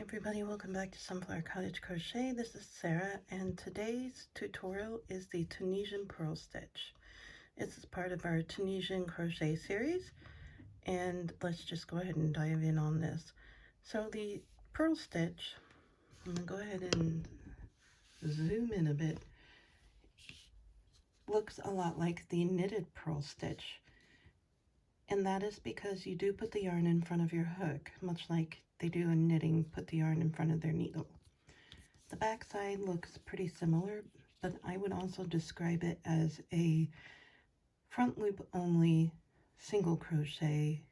everybody, welcome back to Sunflower Cottage Crochet. This is Sarah, and today's tutorial is the Tunisian Purl Stitch. It's part of our Tunisian Crochet series, and let's just go ahead and dive in on this. So the Purl Stitch, I'm going to go ahead and zoom in a bit, looks a lot like the knitted Purl Stitch, and that is because you do put the yarn in front of your hook, much like they do in knitting, put the yarn in front of their needle. The back side looks pretty similar, but I would also describe it as a front loop only single crochet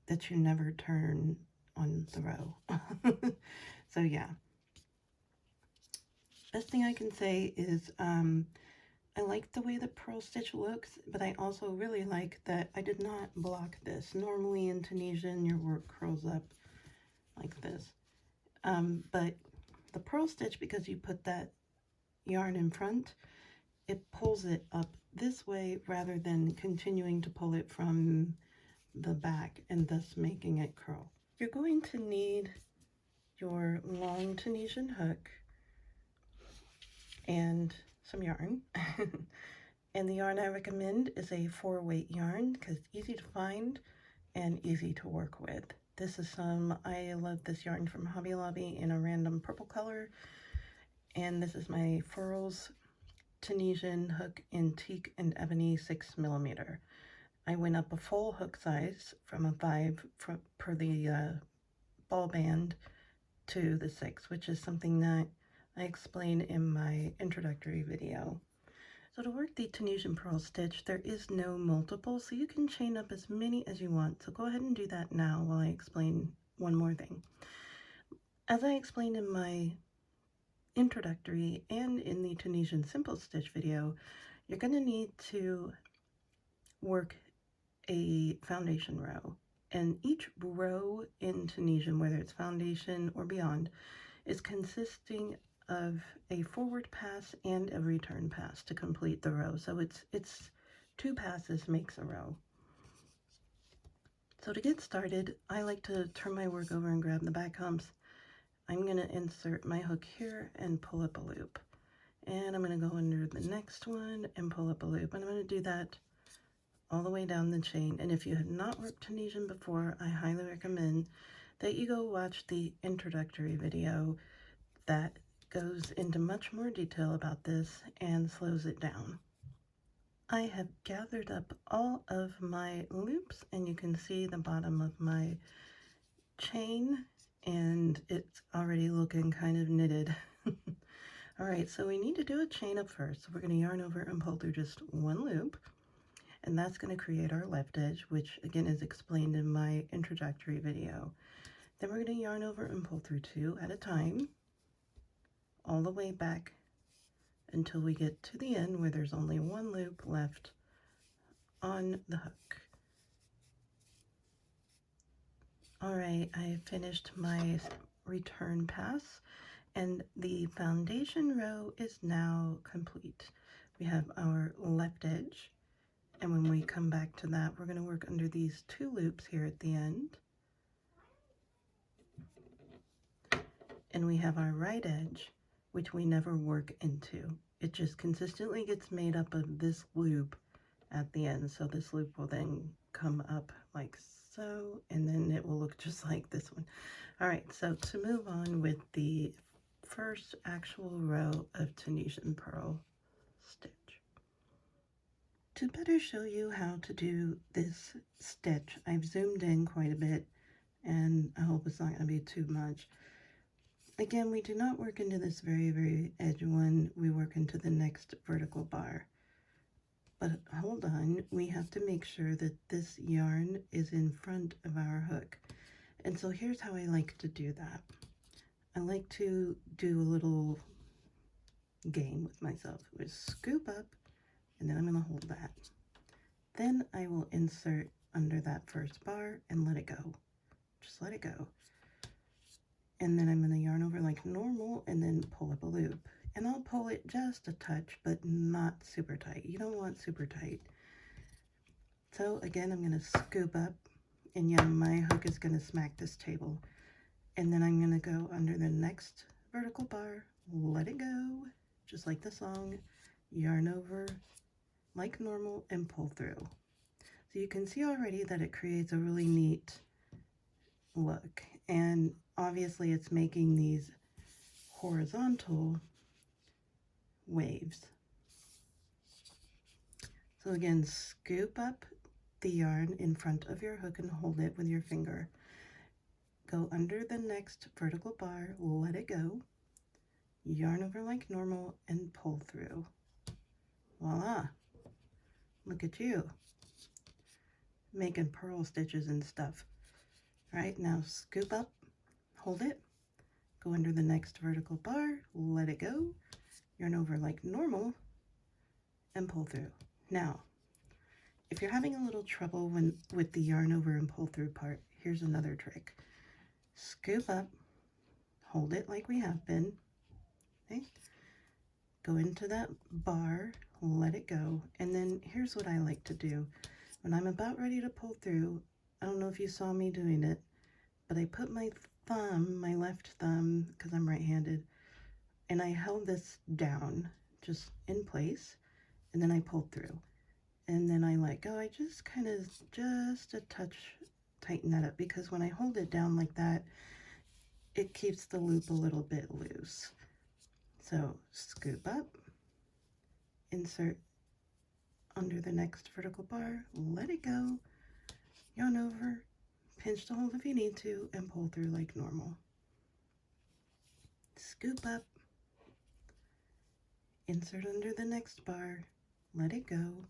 that you never turn on the row. So yeah, best thing I can say is I like the way the Purl Stitch looks, but I also really like that I did not block this. Normally in Tunisian your work curls up like this, but the Purl Stitch, because you put that yarn in front, it pulls it up this way rather than continuing to pull it from the back and thus making it curl. You're going to need your long Tunisian hook and some yarn. And the yarn I recommend is a 4-weight yarn because it's easy to find and easy to work with. This is I love this yarn from Hobby Lobby in a random purple color. And this is my Furls Tunisian hook in teak and ebony 6mm. I went up a full hook size from a 5 per the ball band to the 6, which is something that I explained in my introductory video. So to work the Tunisian Purl Stitch, there is no multiple, so you can chain up as many as you want. So go ahead and do that now while I explain one more thing. As I explained in my introductory and in the Tunisian Simple Stitch video, you're going to need to work a foundation row. And each row in Tunisian, whether it's foundation or beyond, is consisting of a forward pass and a return pass to complete the row. So it's 2 passes makes a row. So to get started, I like to turn my work over and grab the back humps. I'm going to insert my hook here and pull up a loop. And I'm going to go under the next one and pull up a loop. And I'm going to do that all the way down the chain. And if you have not worked Tunisian before, I highly recommend that you go watch the introductory video that goes into much more detail about this and slows it down. I have gathered up all of my loops, and you can see the bottom of my chain, and it's already looking kind of knitted. All right, so we need to do a chain up first. So we're going to yarn over and pull through just 1 loop, and that's going to create our left edge, which again is explained in my introductory video. Then we're going to yarn over and pull through 2 at a time, all the way back until we get to the end where there's only 1 loop left on the hook. All right, I finished my return pass, and the foundation row is now complete. We have our left edge, and when we come back to that, we're going to work under these 2 loops here at the end. And we have our right edge, which we never work into. It just consistently gets made up of this loop at the end. So this loop will then come up like so, and then it will look just like this one. All right, so to move on with the first actual row of Tunisian Purl Stitch. To better show you how to do this stitch, I've zoomed in quite a bit, and I hope it's not going to be too much. Again, we do not work into this very edge one, we work into the next vertical bar. But hold on, we have to make sure that this yarn is in front of our hook. And so here's how I like to do that. I like to do a little game with myself. We scoop up, and then I'm going to hold that. Then I will insert under that first bar and let it go. Just let it go. And then I'm going to yarn over like normal and then pull up a loop. And I'll pull it just a touch, but not super tight. You don't want super tight. So again, I'm going to scoop up, and yeah, my hook is going to smack this table. And then I'm going to go under the next vertical bar, let it go, just like the song, yarn over like normal, and pull through. So you can see already that it creates a really neat look, and obviously it's making these horizontal waves. So again, scoop up the yarn in front of your hook and hold it with your finger. Go under the next vertical bar, let it go, yarn over like normal, and pull through. Voila! Look at you, making purl stitches and stuff. All right, now scoop up, hold it, go under the next vertical bar, let it go, yarn over like normal, and pull through. Now, if you're having a little trouble with the yarn over and pull through part, here's another trick. Scoop up, hold it like we have been, okay? Go into that bar, let it go, and then here's what I like to do. When I'm about ready to pull through, I don't know if you saw me doing it, but I put my thumb, my left thumb, because I'm right-handed, and I held this down just in place, and then I pulled through. And then I let go. I just kind of, just a touch, tighten that up, because when I hold it down like that, it keeps the loop a little bit loose. So scoop up, insert under the next vertical bar, let it go, yarn over, pinch to hold if you need to, and pull through like normal. Scoop up, insert under the next bar, let it go,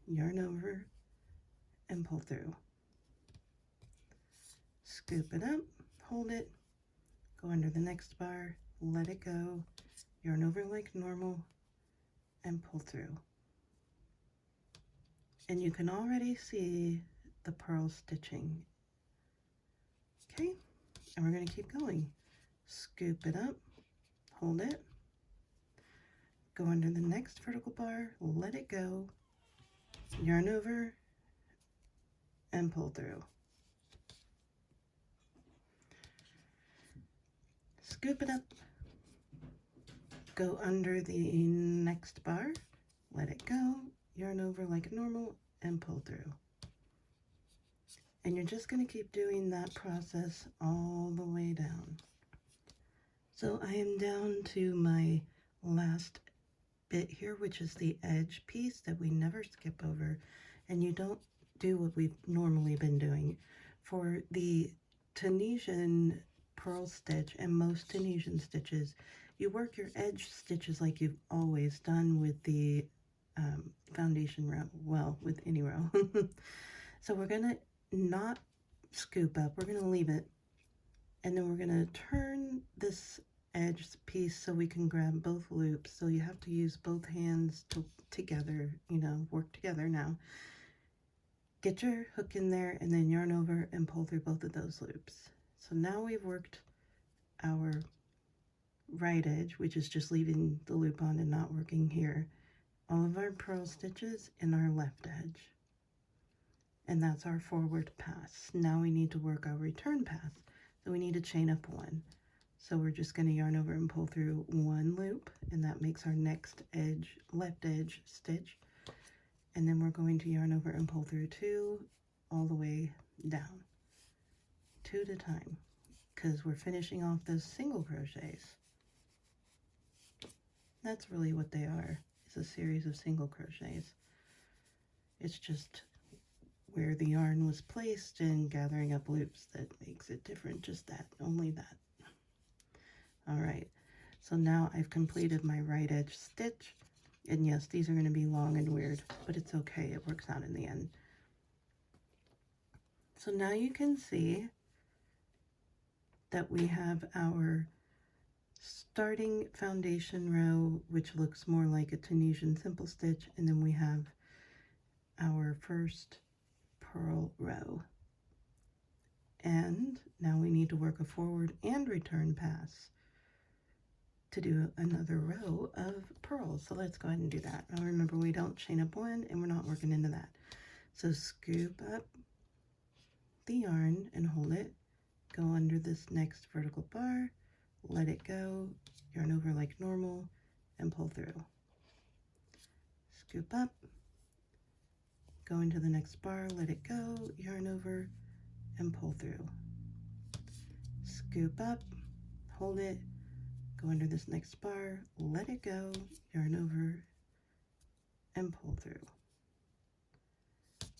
yarn over, and pull through. Scoop it up, hold it, go under the next bar, let it go, yarn over like normal, and pull through. And you can already see the purl stitching. Okay, and we're going to keep going. Scoop it up, hold it, go under the next vertical bar, let it go, yarn over, and pull through. Scoop it up, go under the next bar, let it go, yarn over like normal, and pull through. And you're just going to keep doing that process all the way down. So I am down to my last bit here, which is the edge piece that we never skip over, and you don't do what we've normally been doing. For the Tunisian Purl Stitch and most Tunisian stitches, you work your edge stitches like you've always done with the foundation row, well, with any row. So we're going to not scoop up, we're going to leave it, and then we're going to turn this edge piece so we can grab both loops. So you have to use both hands together, you know, work together now. Get your hook in there and then yarn over and pull through both of those loops. So now we've worked our right edge, which is just leaving the loop on and not working here, all of our purl stitches in our left edge. And that's our forward pass. Now we need to work our return pass. So we need to chain up one. So we're just going to yarn over and pull through one loop, and that makes our next edge, left edge stitch. And then we're going to yarn over and pull through two all the way down, two at a time, because we're finishing off those single crochets. That's really what they are. It's a series of single crochets. It's just where the yarn was placed and gathering up loops that makes it different, just that, only that. All right, so now I've completed my right edge stitch, and yes, these are going to be long and weird, but it's okay, it works out in the end. So now you can see that we have our starting foundation row, which looks more like a Tunisian simple stitch, and then we have our first purl row. And now we need to work a forward and return pass to do another row of purls. So let's go ahead and do that. Now remember, we don't chain up one and we're not working into that. So scoop up the yarn and hold it, go under this next vertical bar, let it go, yarn over like normal, and pull through. Scoop up, go into the next bar, let it go, yarn over, and pull through. Scoop up, hold it, go under this next bar, let it go, yarn over, and pull through.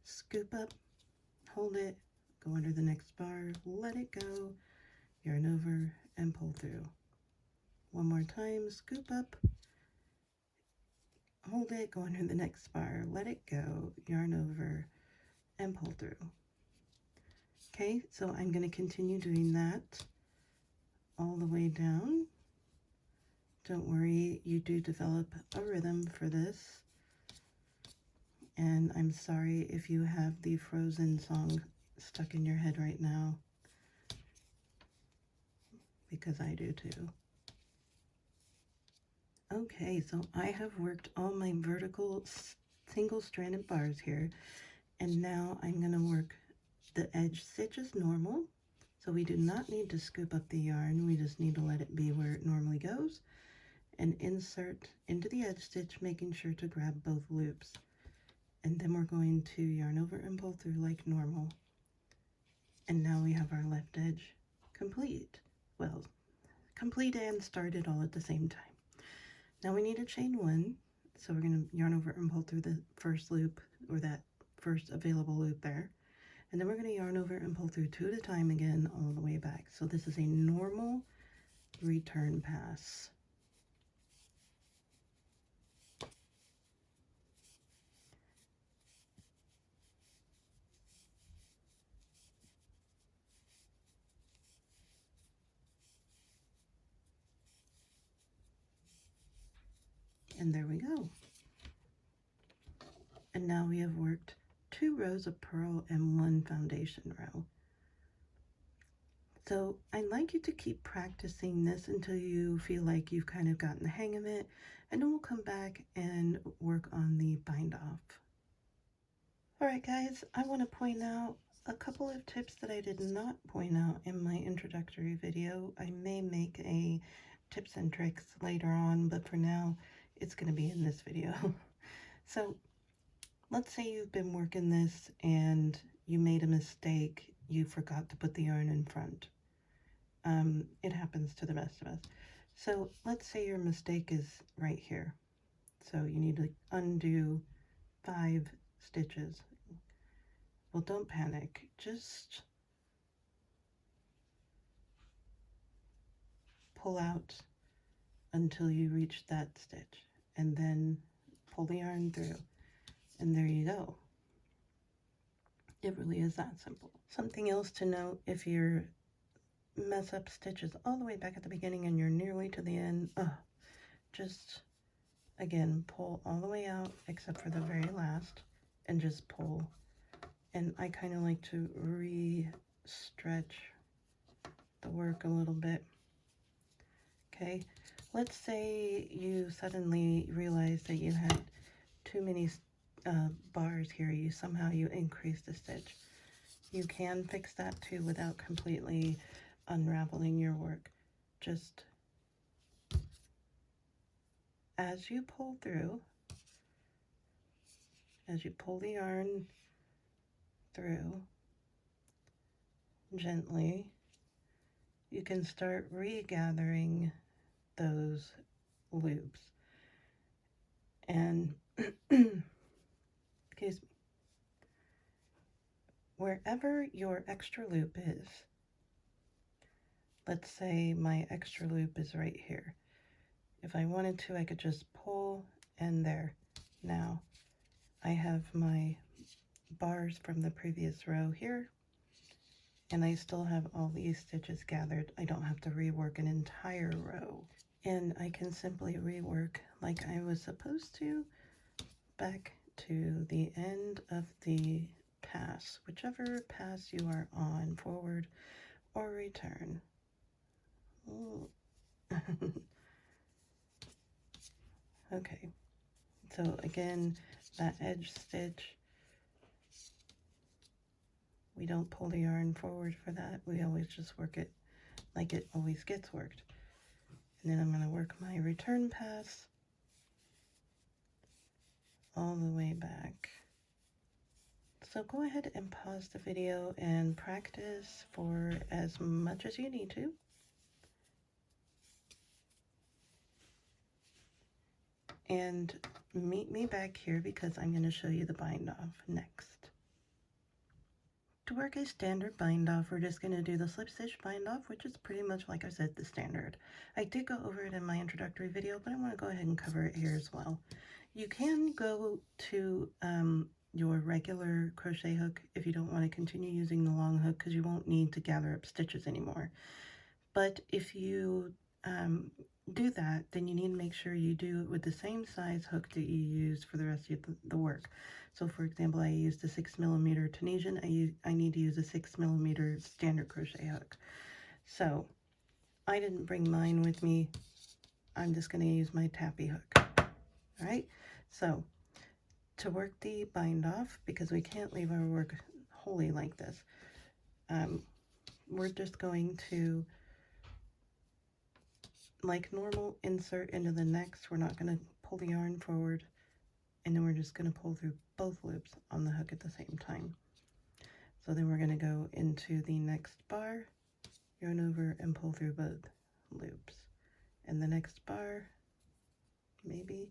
Scoop up, hold it, go under the next bar, let it go, yarn over, and pull through. One more time, scoop up, hold it, go under the next bar, let it go, yarn over, and pull through. Okay, so I'm going to continue doing that all the way down. Don't worry, you do develop a rhythm for this. And I'm sorry if you have the Frozen song stuck in your head right now, because I do too. Okay, so I have worked all my vertical single-stranded bars here, and now I'm going to work the edge stitch as normal. So we do not need to scoop up the yarn, we just need to let it be where it normally goes, and insert into the edge stitch, making sure to grab both loops. And then we're going to yarn over and pull through like normal. And now we have our left edge complete. Well, complete and started all at the same time. Now we need to chain one, so we're going to yarn over and pull through the first loop, or that first available loop there. And then we're going to yarn over and pull through two at a time again all the way back. So this is a normal return pass. And there we go. And now we have worked 2 rows of purl and 1 foundation row. So I'd like you to keep practicing this until you feel like you've kind of gotten the hang of it, and then we'll come back and work on the bind off. Alright guys, I want to point out a couple of tips that I did not point out in my introductory video. I may make a tips and tricks later on, but for now it's going to be in this video. So let's say you've been working this and you made a mistake, you forgot to put the yarn in front. It happens to the best of us. So let's say your mistake is right here. So you need to undo 5 stitches. Well, don't panic. Just pull out until you reach that stitch, and then pull the yarn through. And there you go. It really is that simple. Something else to note, if you mess up stitches all the way back at the beginning and you're nearly to the end, just again pull all the way out except for the very last, and just pull. And I kind of like to re-stretch the work a little bit. Okay, let's say you suddenly realize that you had too many bars here, you increased the stitch. You can fix that too without completely unraveling your work. Just as you pull through, as you pull the yarn through gently, you can start regathering those loops. And excuse me, wherever your extra loop is, let's say my extra loop is right here. If I wanted to, I could just pull, and there. Now I have my bars from the previous row here, and I still have all these stitches gathered. I don't have to rework an entire row, and I can simply rework like I was supposed to back to the end of the pass, whichever pass you are on, forward or return. Okay, so again, that edge stitch, We don't pull the yarn forward for that. We always just work it like it always gets worked. And then I'm going to work my return pass all the way back. So go ahead and pause the video and practice for as much as you need to. And meet me back here because I'm going to show you the bind off next. To work a standard bind off, we're just going to do the slip stitch bind off, which is pretty much, like I said, the standard. I did go over it in my introductory video, but I want to go ahead and cover it here as well. You can go to your regular crochet hook if you don't want to continue using the long hook, because you won't need to gather up stitches anymore. But if you do that, then you need to make sure you do it with the same size hook that you use for the rest of the work. So for example, I used a 6mm Tunisian. I need to use a 6mm standard crochet hook. So I didn't bring mine with me. I'm just going to use my tappy hook. All right. So to work the bind off, because we can't leave our work wholly like this, we're just going to, like normal, insert into the next. We're not going to pull the yarn forward, and then we're just going to pull through both loops on the hook at the same time. So then we're going to go into the next bar, yarn over, and pull through both loops. And the next bar, maybe,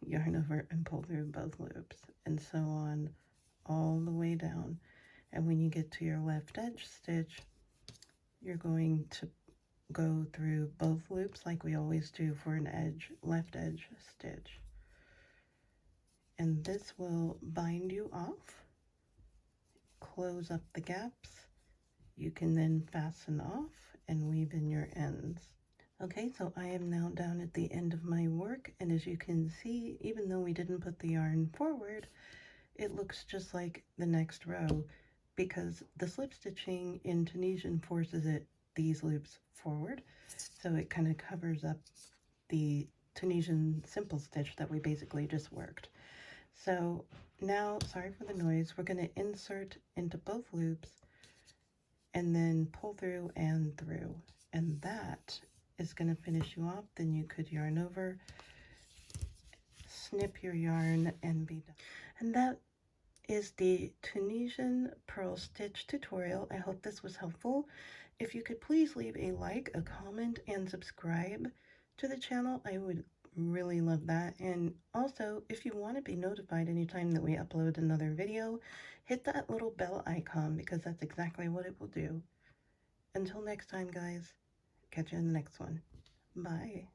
yarn over and pull through both loops, and so on all the way down. And when you get to your left edge stitch, you're going to go through both loops like we always do for an left edge stitch. And this will bind you off, close up the gaps. You can then fasten off and weave in your ends. Okay, so I am now down at the end of my work, and as you can see, even though we didn't put the yarn forward, it looks just like the next row, because the slip stitching in Tunisian forces these loops forward, so it kind of covers up the Tunisian simple stitch that we basically just worked. So now, sorry for the noise, we're going to insert into both loops and then pull through and through, and that is going to finish you off. Then you could yarn over, snip your yarn, and be done. And that is the Tunisian Purl Stitch tutorial. I hope this was helpful. If you could please leave a like, a comment, and subscribe to the channel, I would really love that. And also, if you want to be notified anytime that we upload another video, hit that little bell icon, because that's exactly what it will do. Until next time, guys, catch you in the next one. Bye.